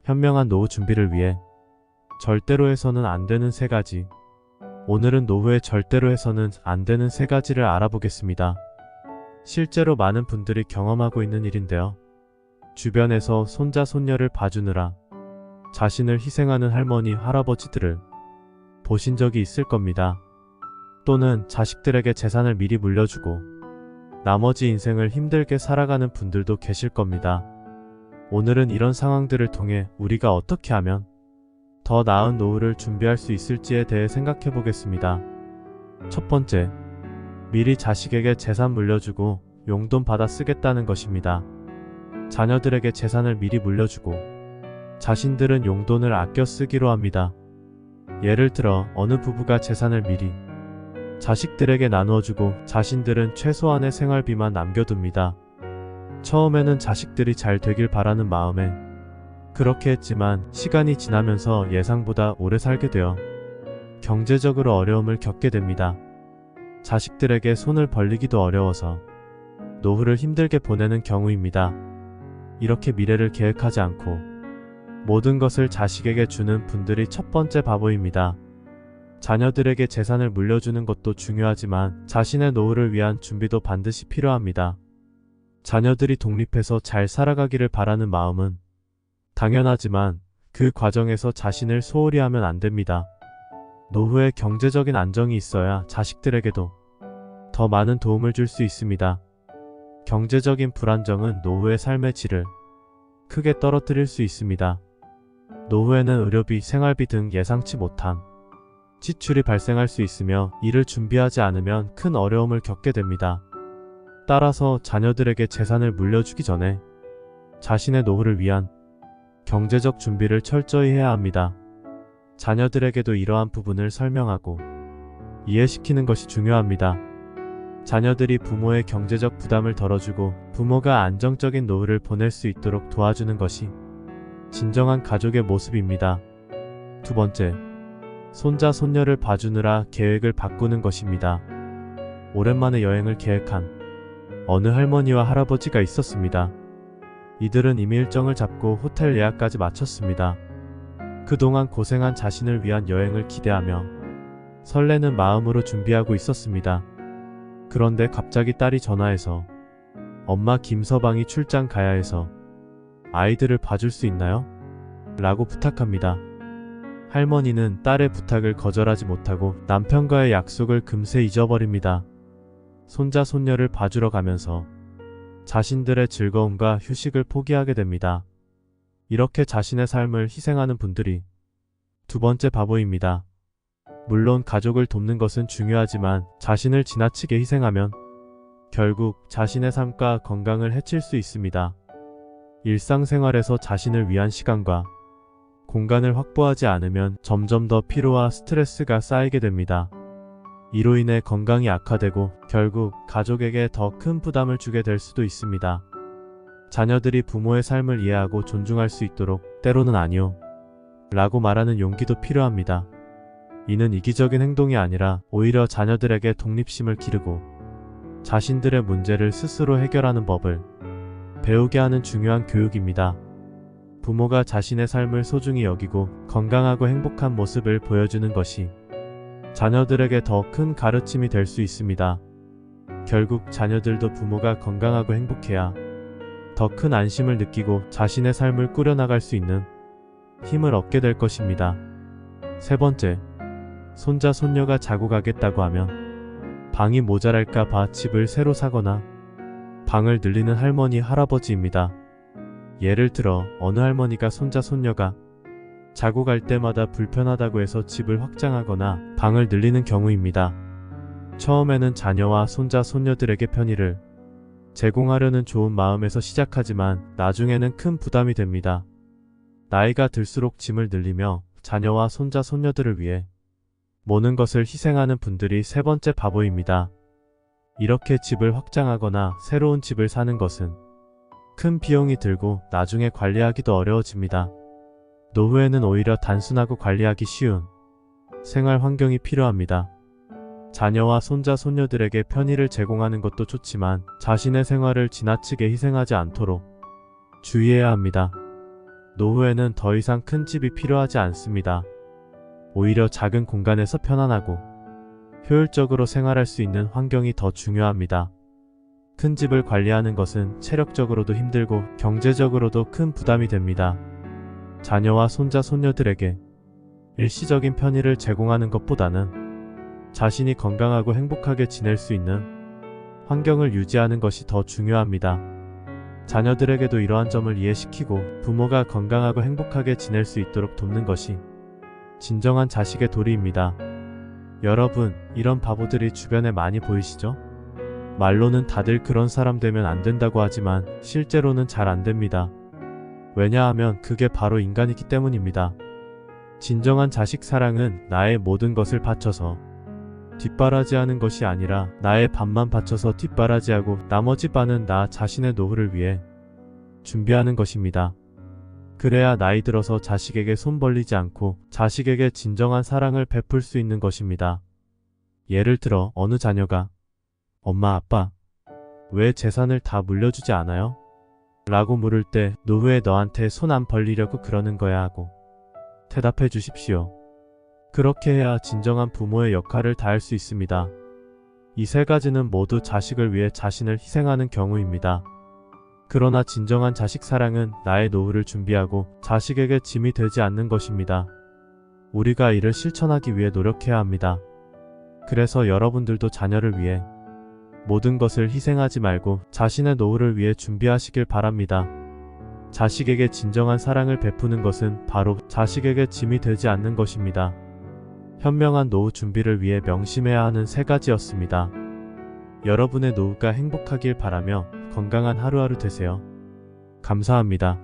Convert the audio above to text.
현명한 노후 준비를 위해 절대로 해서는 안 되는 3가지. 오늘은 노후에 절대로 해서는 안 되는 3가지를 알아보겠습니다. 실제로 많은 분들이 경험하고 있는 일인데요. 주변에서 손자 손녀를 봐주느라 자신을 희생하는 할머니 할아버지들을 보신 적이 있을 겁니다. 또는 자식들에게 재산을 미리 물려주고 나머지 인생을 힘들게 살아가는 분들도 계실 겁니다. 오늘은 이런 상황들을 통해 우리가 어떻게 하면 더 나은 노후를 준비할 수 있을지에 대해 생각해 보겠습니다. 첫 번째, 미리 자식에게 재산 물려주고 용돈 받아 쓰겠다는 것입니다. 자녀들에게 재산을 미리 물려주고 자신들은 용돈을 아껴 쓰기로 합니다. 예를 들어 어느 부부가 재산을 미리 자식들에게 나누어주고 자신들은 최소한의 생활비만 남겨둡니다. 처음에는 자식들이 잘 되길 바라는 마음에 그렇게 했지만 시간이 지나면서 예상보다 오래 살게 되어 경제적으로 어려움을 겪게 됩니다. 자식들에게 손을 벌리기도 어려워서 노후를 힘들게 보내는 경우입니다. 이렇게 미래를 계획하지 않고 모든 것을 자식에게 주는 분들이 첫 번째 바보입니다. 자녀들에게 재산을 물려주는 것도 중요하지만 자신의 노후를 위한 준비도 반드시 필요합니다. 자녀들이 독립해서 잘 살아가기를 바라는 마음은 당연하지만 그 과정에서 자신을 소홀히 하면 안 됩니다. 노후에 경제적인 안정이 있어야 자식들에게도 더 많은 도움을 줄 수 있습니다. 경제적인 불안정은 노후의 삶의 질을 크게 떨어뜨릴 수 있습니다. 노후에는 의료비, 생활비 등 예상치 못한 지출이 발생할 수 있으며 이를 준비하지 않으면 큰 어려움을 겪게 됩니다. 따라서 자녀들에게 재산을 물려주기 전에 자신의 노후를 위한 경제적 준비를 철저히 해야 합니다. 자녀들에게도 이러한 부분을 설명하고 이해시키는 것이 중요합니다. 자녀들이 부모의 경제적 부담을 덜어주고 부모가 안정적인 노후를 보낼 수 있도록 도와주는 것이 진정한 가족의 모습입니다. 두 번째, 손자 손녀를 봐주느라 계획을 바꾸는 것입니다. 오랜만에 여행을 계획한 어느 할머니와 할아버지가 있었습니다. 이들은 이미 일정을 잡고 호텔 예약까지 마쳤습니다. 그동안 고생한 자신을 위한 여행을 기대하며 설레는 마음으로 준비하고 있었습니다. 그런데 갑자기 딸이 전화해서 엄마 김서방이 출장 가야 해서 아이들을 봐줄 수 있나요? 라고 부탁합니다. 할머니는 딸의 부탁을 거절하지 못하고 남편과의 약속을 금세 잊어버립니다. 손자 손녀를 봐주러 가면서 자신들의 즐거움과 휴식을 포기하게 됩니다. 이렇게 자신의 삶을 희생하는 분들이 두 번째 바보입니다. 물론 가족을 돕는 것은 중요하지만 자신을 지나치게 희생하면 결국 자신의 삶과 건강을 해칠 수 있습니다. 일상생활에서 자신을 위한 시간과 공간을 확보하지 않으면 점점 더 피로와 스트레스가 쌓이게 됩니다. 이로 인해 건강이 악화되고 결국 가족에게 더 큰 부담을 주게 될 수도 있습니다. 자녀들이 부모의 삶을 이해하고 존중할 수 있도록 때로는 아니요 라고 말하는 용기도 필요합니다. 이는 이기적인 행동이 아니라 오히려 자녀들에게 독립심을 기르고 자신들의 문제를 스스로 해결하는 법을 배우게 하는 중요한 교육입니다. 부모가 자신의 삶을 소중히 여기고 건강하고 행복한 모습을 보여주는 것이 자녀들에게 더 큰 가르침이 될 수 있습니다. 결국 자녀들도 부모가 건강하고 행복해야 더 큰 안심을 느끼고 자신의 삶을 꾸려나갈 수 있는 힘을 얻게 될 것입니다. 세 번째, 손자 손녀가 자고 가겠다고 하면 방이 모자랄까 봐 집을 새로 사거나 방을 늘리는 할머니 할아버지입니다. 예를 들어 어느 할머니가 손자 손녀가 자고 갈 때마다 불편하다고 해서 집을 확장하거나 방을 늘리는 경우입니다. 처음에는 자녀와 손자 손녀들에게 편의를 제공하려는 좋은 마음에서 시작하지만 나중에는 큰 부담이 됩니다. 나이가 들수록 짐을 늘리며 자녀와 손자 손녀들을 위해 모든 것을 희생하는 분들이 세 번째 바보입니다. 이렇게 집을 확장하거나 새로운 집을 사는 것은 큰 비용이 들고 나중에 관리하기도 어려워집니다. 노후에는 오히려 단순하고 관리하기 쉬운 생활 환경이 필요합니다. 자녀와 손자 손녀들에게 편의를 제공하는 것도 좋지만 자신의 생활을 지나치게 희생하지 않도록 주의해야 합니다. 노후에는 더 이상 큰 집이 필요하지 않습니다. 오히려 작은 공간에서 편안하고 효율적으로 생활할 수 있는 환경이 더 중요합니다. 큰 집을 관리하는 것은 체력적으로도 힘들고 경제적으로도 큰 부담이 됩니다. 자녀와 손자, 손녀들에게 일시적인 편의를 제공하는 것보다는 자신이 건강하고 행복하게 지낼 수 있는 환경을 유지하는 것이 더 중요합니다. 자녀들에게도 이러한 점을 이해시키고 부모가 건강하고 행복하게 지낼 수 있도록 돕는 것이 진정한 자식의 도리입니다. 여러분, 이런 바보들이 주변에 많이 보이시죠? 말로는 다들 그런 사람 되면 안 된다고 하지만 실제로는 잘 안 됩니다. 왜냐하면 그게 바로 인간이기 때문입니다. 진정한 자식 사랑은 나의 모든 것을 바쳐서 뒷바라지하는 것이 아니라 나의 반만 바쳐서 뒷바라지하고 나머지 반은 나 자신의 노후를 위해 준비하는 것입니다. 그래야 나이 들어서 자식에게 손 벌리지 않고 자식에게 진정한 사랑을 베풀 수 있는 것입니다. 예를 들어 어느 자녀가 엄마, 아빠, 왜 재산을 다 물려주지 않아요? 라고 물을 때 노후에 너한테 손 안 벌리려고 그러는 거야 하고 대답해 주십시오. 그렇게 해야 진정한 부모의 역할을 다할 수 있습니다. 이 세 가지는 모두 자식을 위해 자신을 희생하는 경우입니다. 그러나 진정한 자식 사랑은 나의 노후를 준비하고 자식에게 짐이 되지 않는 것입니다. 우리가 이를 실천하기 위해 노력해야 합니다. 그래서 여러분들도 자녀를 위해 모든 것을 희생하지 말고 자신의 노후를 위해 준비하시길 바랍니다. 자식에게 진정한 사랑을 베푸는 것은 바로 자식에게 짐이 되지 않는 것입니다. 현명한 노후 준비를 위해 명심해야 하는 세 가지였습니다. 여러분의 노후가 행복하길 바라며 건강한 하루하루 되세요. 감사합니다.